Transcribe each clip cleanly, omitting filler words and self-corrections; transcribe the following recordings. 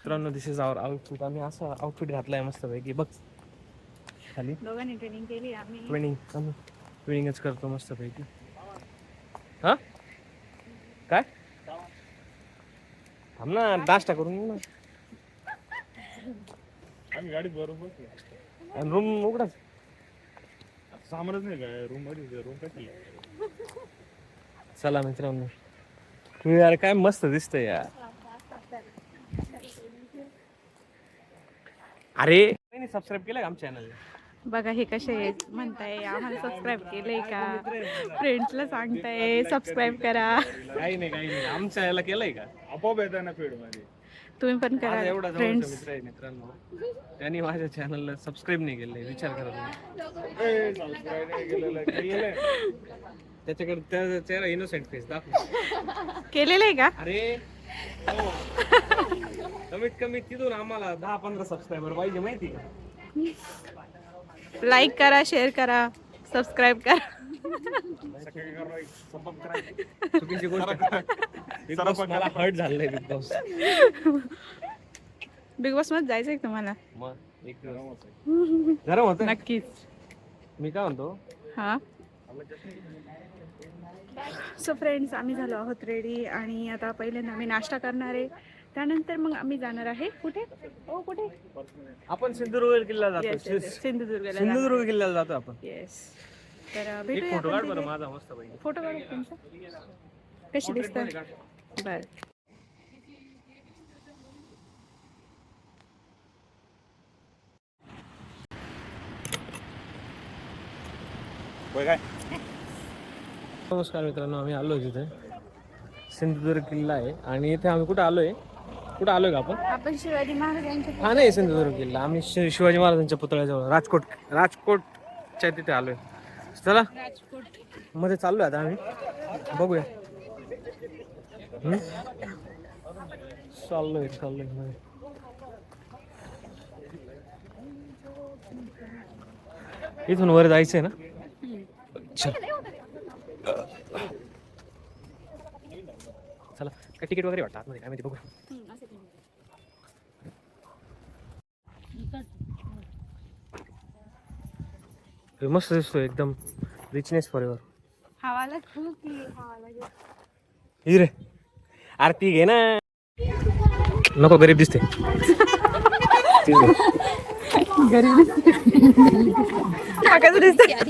मित्रांनो दिस is our outfit. आम्ही असा आउटफिट घातलाय मस्त पैकी. बघ खाली दोघांनी ट्रेनिंग केली आम्ही. ट्रेनिंगच करतो मस्त पैकी. हा काय थांब ना, नाश्ता करून येऊ ना. आम्ही गाडीत बरोबर आणि रूम उघडाच. सामानच नाही काय रूम मध्ये. रूम कशी चला मित्रांनो, तू यार काय मस्त दिसतंय यार. अरे सबस्क्राईब केलं का आमच्या चॅनल? बघा हे कसे म्हणताय आम्हाला सबस्क्राईब केलंय का, फ्रेंड्सला सांगताय सबस्क्राईब करा. काही नाही आमच्या याला केलंय का? आपोआप येतात ना फीड मध्ये. तुम्ही पण करा एवढा जवळचा फ्रेंड्स. मित्र आहे मित्रांनो, त्यांनी माझ्या चॅनलला सबस्क्राईब नाही केलंय. विचार करा तुम्ही. त्याच्याकडे त्या चेहरा इनोसेंट फेस दाखव. केलेलं आहे का? अरे हो. कमीत कमी तिथून आम्हाला 10-15 सबस्क्रायबर पाहिजे माहिती का? लाईक करा, शेअर करा, सबस्क्राईब करा. चुकीची गोष्ट. मला हर्ट झालंय बिग बॉस. बिग बॉस मध्ये जायचंय का तुम्हाला? मग एक गरम होतं नक्कीच. मी काय म्हणतो, हा सो फ्रेंड्स, आम्ही झालो आहोत रेडी आणि आता पहिल्यांदा आम्ही नाश्ता करणार आहे. त्यानंतर मग आम्ही जाणार आहे कुठे? कुठे? आपण सिंधुदुर्ग किल्ल्याला Yes, जातो. yes, yes. सिंधुदुर्गला सिंधुदुर्ग किल्ल्याला जातो आपण. येस. तर एक भेटूया फोटो काढ आपण बरं तिथे. माझा मस्त पैकी. फोटो काढू तुमचा. कशी दिसतात? बर. काय नमस्कार मित्रांनो, आम्ही आलो तिथे सिंधुदुर्ग किल्ला आहे. आणि इथे आम्ही कुठं आलोय का आपण शिवाजी महाराजांच्या हा नाही सिंधुदुर्ग किल्ला. आम्ही शिवाजी महाराजांच्या पुतळ्याजवळ राजकोटच्या तिथे आलोय. चला मध्ये चाललोय आता आम्ही, बघूया. चाललोय मध्ये. इथून वर जायचंय ना? चला काय तिकीट वगैरे वाटतं आतमध्ये काय माहिती, बघू. मस्त दिसतोय एकदम. Richness for ever. हवाला खूप हवाला. रे आरती घे ना. नको, गरीब दिसते.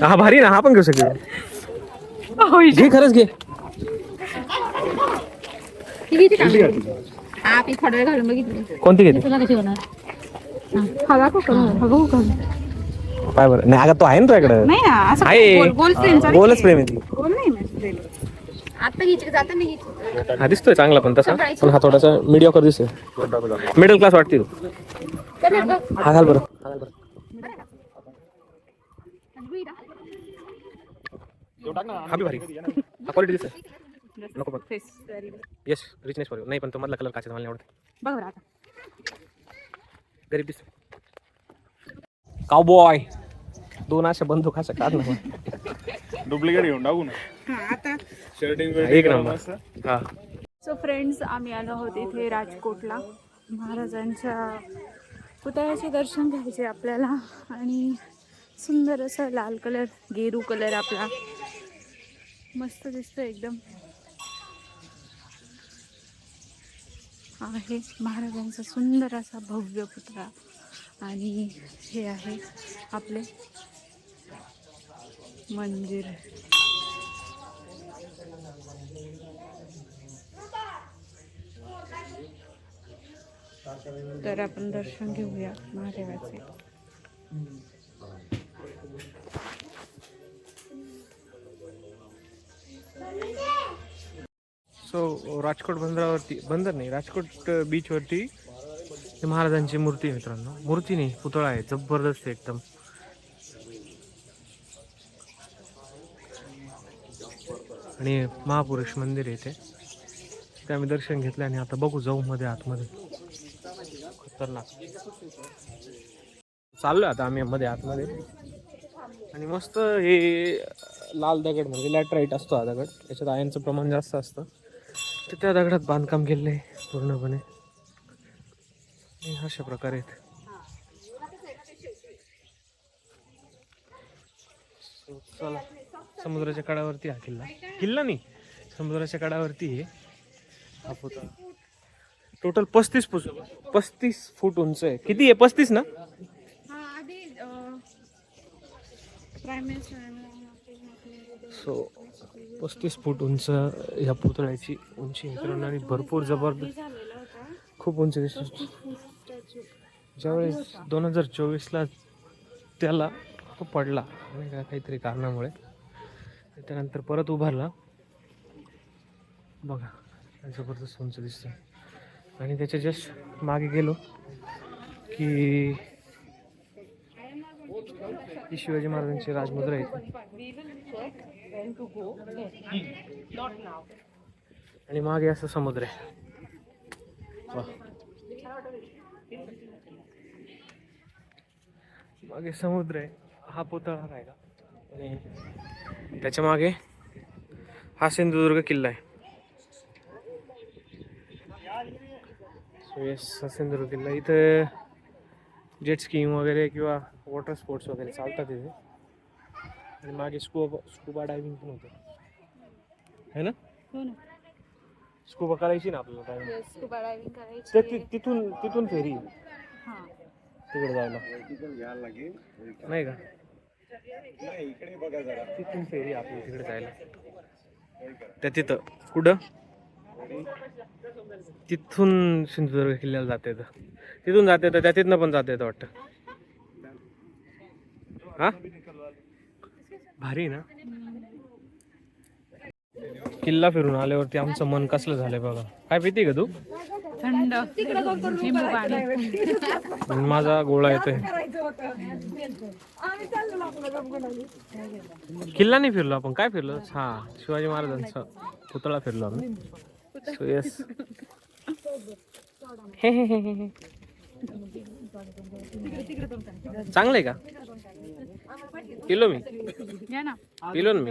हा भारी ना, हा पण घेऊ शकतो. घे, खरंच घे. कोणती घेते? पाय बरं. नाही अगं, तो आहे ना तुझ्याकडं. नाही ना, असं आहे. गोल फ्रेम चालेल. गोलच प्रेम आहे ती. गोल नाही फ्रेम. आता घ्यायची जाता नाही घ्यायची. हा दिसतोय चांगला पण तसा, पण हा थोडासा मीडियोकर दिसतोय. मिडल क्लास वाटते तू. हा घाल बरं. हा बी भारी. हा क्वालिटी दिसतोय. नको बघ. येस, रिचनेस फॉर नाही, पण तो मधला कलर काचा मला नाही आवडत. बघ आता गरीब दिसतोय. काउबॉय. 2 अशा बंदूक अशा काढ ना. डुप्लिकेट घेऊन टाकू ना. आता शर्टिंग एक नंबर. हा सो फ्रेंड्स, आम्ही आलो आहोत इथे राजकोटला. महाराजांच्या पुतळ्याचे दर्शन घ्यायचे आपल्याला. आणि सुंदर असं लाल कलर, गेरू कलर आपला मस्त दिसतो एकदम. आहे महाराजांचा सुंदर असा भव्य पुतळा. आणि हे आहे आपले मंदिर. तर आपण दर्शन घेऊया महादेवाचे. सो राजकोट बंदर नाही, राजकोट बीच वरती महाराजांची मूर्ती आहे मित्रांनो. मूर्ती नाही, पुतळा आहे. जबरदस्त एकदम. आणि महापुरुष मंदिर आहे इथे. ते आम्ही दर्शन घेतलं आणि आता बघू, जाऊ मध्ये आतमध्ये. खतरनाक. चाललोय आता आम्ही मध्ये आतमध्ये. आणि मस्त हे लाल दगड म्हणजे लॅटराईट असतो हा दगड. त्याच्यात आयनचं प्रमाण जास्त असतं. तर त्या दगडात बांधकाम केलेलं आहे पूर्णपणे. हे अशा प्रकारे आहेत. चला समुद्राच्या कडावरती हा किल्ला, किल्ला नाही समुद्राच्या कडावरती आहे हा पुतळा. टोटल 35 फूट उंच आहे. किती आहे? 35 ना? सो 35 फूट उंच ह्या पुतळ्याची उंची मित्रांनो, आणि भरपूर जबरदस्त खूप उंच दिसतो. ज्यावेळेस 2024ला त्याला तो पडला नाही का काहीतरी कारणामुळे, त्यानंतर परत उभारला बघा, जबरदस्त उंच दिसतो. आणि त्याच्या जस्ट मागे गेलो की ही शिवाजी महाराजांची राजमुद्रा आहे आणि मागे असं समुद्र आहे. वाह. मागे समुद्र आहे, हा पुतळा आहे का, आणि त्याच्या मागे हा सिंधुदुर्ग किल्ला आहे. हा सिंधुदुर्ग किल्ला, इथं जेट स्कीइंग वगैरे किंवा वॉटर स्पोर्ट्स वगैरे चालतात इथे. आणि मागे स्कुबा डायव्हिंग पण होतं है ना? हो ना, स्कुबा करायची ना आपल्याला डायव्हिंग. स्कुबा डायव्हिंग करायची. तिथून फेरी आहे हां, तिकडे जायला नाही का? तिथून फेरी आपल्याला तिकडे जायला. त्या तिथं कुठं तिथून सिंधुदुर्ग किल्ल्याला जाते, तिथून जाते तर त्या तिथनं पण जाते वाटतं. हा भारी ना. किल्ला फिरून आल्यावरती आमचं मन कसलं झालंय बघा. काय पिते का तू? थंड लिंबू पाणी. आणि माझा गोळा येतोय. किल्ला नाही फिरलो आपण, काय फिरलो? हा शिवाजी महाराजांचा पुतळा फिरलो आम्ही. So yes. चांगलंय का? पिलो मी, या ना. पिलो ना मी.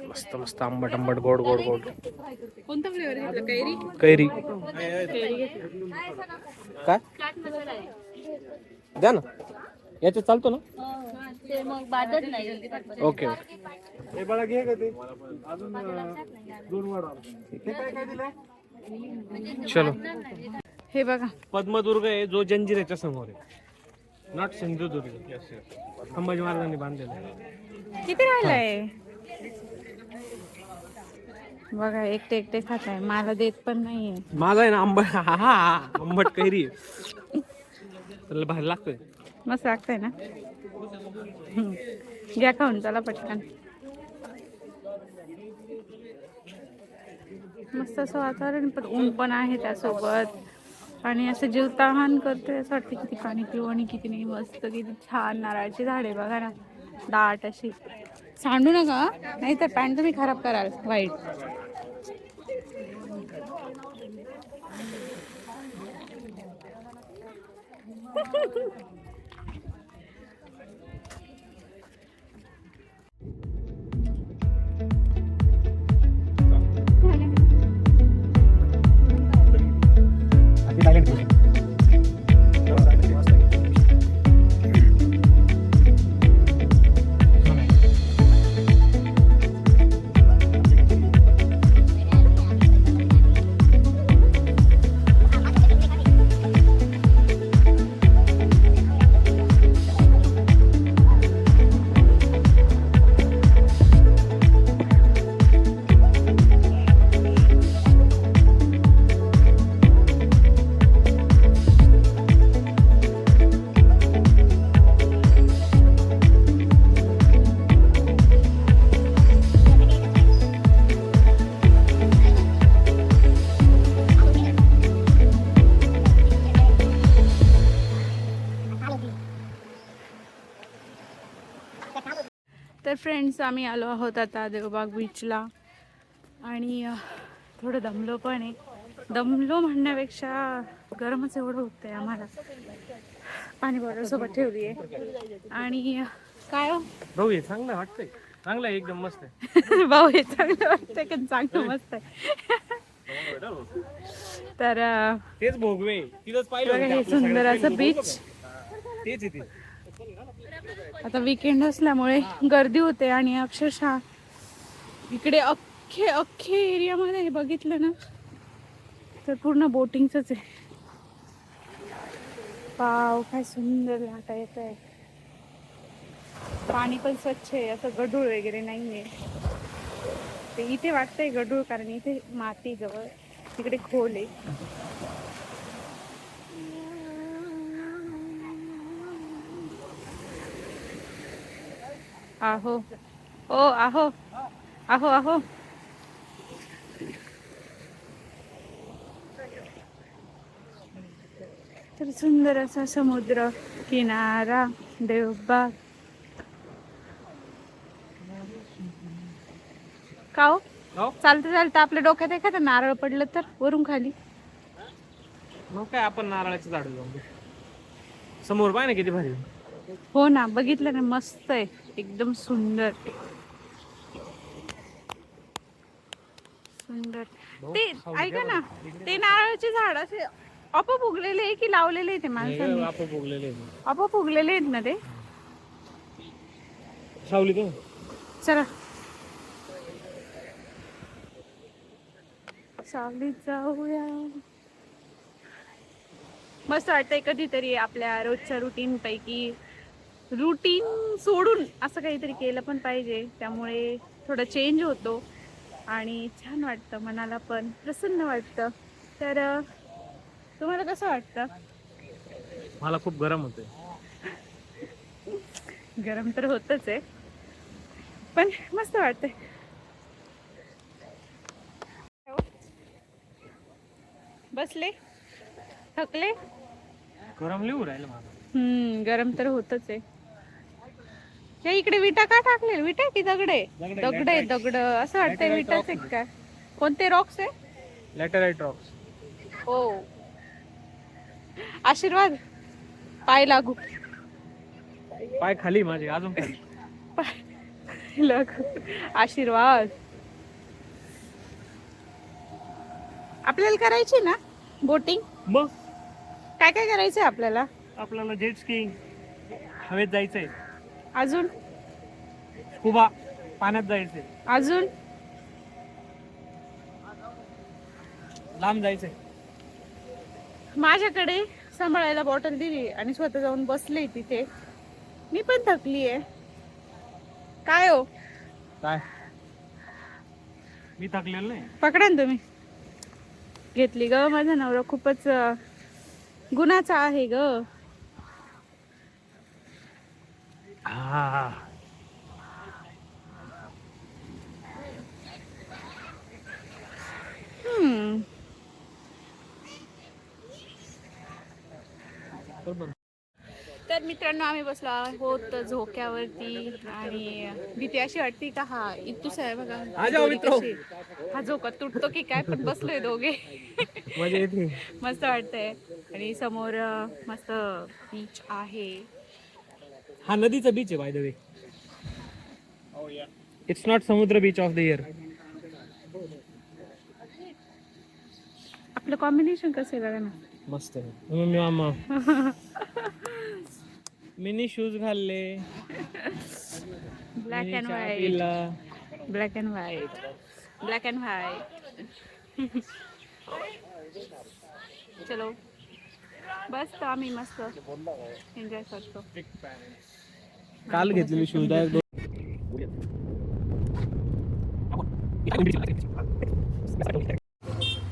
मस्त मस्त आंबट आंबट गोड गोड गोड. कोणता फ्लेवर घेतला? कैरी. कैरी काय द्या ना, याच्यात चालतो ना? ते मग बादत नाही. ओके. चलो. हे बघा, पद्मदुर्ग आहे जो जंजिऱ्याच्या समोर आहे, नॉट सिंधुदुर्ग. संभाजी महाराजांनी बांधलेला आहे. किती राहिलंय बघा. एकटे एकटे खात आहे, मला देत पण नाहीये. माझा आहे ना आंबट कैरी आहे. त्याला भारी लागतोय. मस्त लागतंय ना. घ्या खाऊन, चला पटकन. मस्त असं वातावरण, पण ऊन पण आहे त्यासोबत. आणि असं जीव तहान करतोय, असं वाटतं किती पाणी पिऊ आणि किती नाही. मस्त किती छान नारळाची झाडे बघा ना, दाट अशी. सांडू नका नाही तर पॅन्ट तुम्ही खराब कराल वाईट. तर फ्रेंड्स, आम्ही आलो आहोत आता देवबाग बीचला. आणि थोडं दमलो पण आहे. दमलो म्हणण्यापेक्षा गरमच एवढं होतंय आम्हाला. पाणी बॉटल सोबत ठेवली आहे. आणि काय हो भाऊ हे चांगलं वाटतंय, चांगलं आहे एकदम मस्त आहे. भाऊ हे चांगलं वाटतंय का? चांगलं मस्त आहे. तर तेच भोगवे तिथंच पाहिलं बघा होतं हे आपलं सुंदर सगळ्यात असं पहिलं बीच. तेच आहे ते. आता वीकेंड असल्यामुळे गर्दी होते आणि अक्षरशः इकडे अख्खे एरियामध्ये बघितलं ना तर पूर्ण बोटिंगच आहे. वाव काय सुंदर लाटा येत आहे. पाणी पण स्वच्छ आहे, असं गढूळ वगैरे नाहीये. ते इथे वाटतंय गढूळ कारण इथे माती जवळ, तिकडे खोल आहे. आहो ओ आहो आहो आहो. तर सुंदर असा समुद्र किनारा देवबाग. का हो हो? चालतं चालतं आपल्या डोक्यात एखादं नारळ पडलं तर वरून खाली. मग काय आपण नारळाचं झाड जाऊन बघू. समोर पाय ना किती भारी. हो ना बघितलं ना मस्त आहे एकदम सुंदर सुंदर. ते ऐका ना ते नारळाचे झाड असे आपोआप उगलेले आहे की लावलेले आहे ते माणसांनी? आपण भोगलेले आपोआप उगलेले आहेत ना ते. सावली तो चला सावलीत जाऊया. मस्त वाटतंय कधीतरी आपल्या रोजच्या रुटीन पैकी रुटीन सोडून असं काहीतरी केलं पण पाहिजे. त्यामुळे थोडं चेंज होतो आणि छान वाटतं, मनाला पण प्रसन्न वाटतं. तर तुम्हाला कसं वाटतं? मला खूप गरम होतंय. गरम तर होतच आहे पण मस्त वाटतंय. बसले थकले. गरम लिहू राहिलं मला. गरम तर होतच आहे. या इकडे विटा का टाकले? विटा की दगड आहे? दगड आहे दगड. असं वाटतंय विटाच आहे काय? कोणते रॉक्स आहे? Laterite Roxx. हो आशीर्वाद पाय लागू. पाय खाली माझे अजून खाली. पाय लागू आशीर्वाद. आपल्याला करायची ना बोटिंग? मग काय काय करायचंय आपल्याला? आपल्याला जेट स्कीइंग, हवेत जायचंय. अजून स्कुबा, पाण्यात जायचंय. अजून लांब जायचंय. माझ्याकडे सांभाळायला बॉटल दिली आणि स्वतः जाऊन बसले तिथे. मी पण थकली आहे. काय हो काय मी थकलेलो नाही. पकडा ना तुम्ही. घेतली ग. माझा नवरा खूपच गुणाचा आहे ग. हा तर मित्रांनो आम्ही बसलो आहोत झोक्यावरती आणि भीती अशी वाटते का हा इतूस आहे बघा. हा झोका तुटतो की काय पण बसलोय दोघे. मजा येते. मस्त वाटतंय आणि समोर मस्त बीच आहे. हा नदीचा बीच आहे by the way. It's not समुद्र बीच ऑफ द इयर. आपलं कॉम्बिनेशन कसं आहे बघा ना. मस्त आहे. मिनी शूज घालले. Black and white black and white black and white. चलो बस आम्ही मस्त एन्जॉय करतो. काल घेतलेली शूज डायरेक्ट.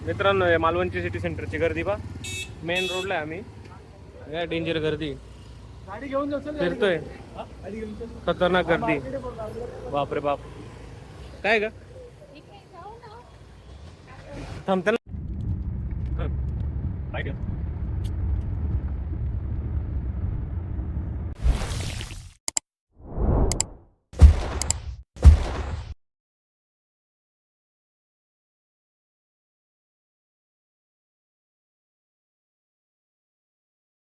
मित्रांनो मालवणची सिटी सेंटरची गर्दी पा. मेन रोडला आहे आम्ही. काय डेंजर गर्दी. फिरतोय खतरनाक गर्दी. बापरे बाप. काय ग थांबते ना.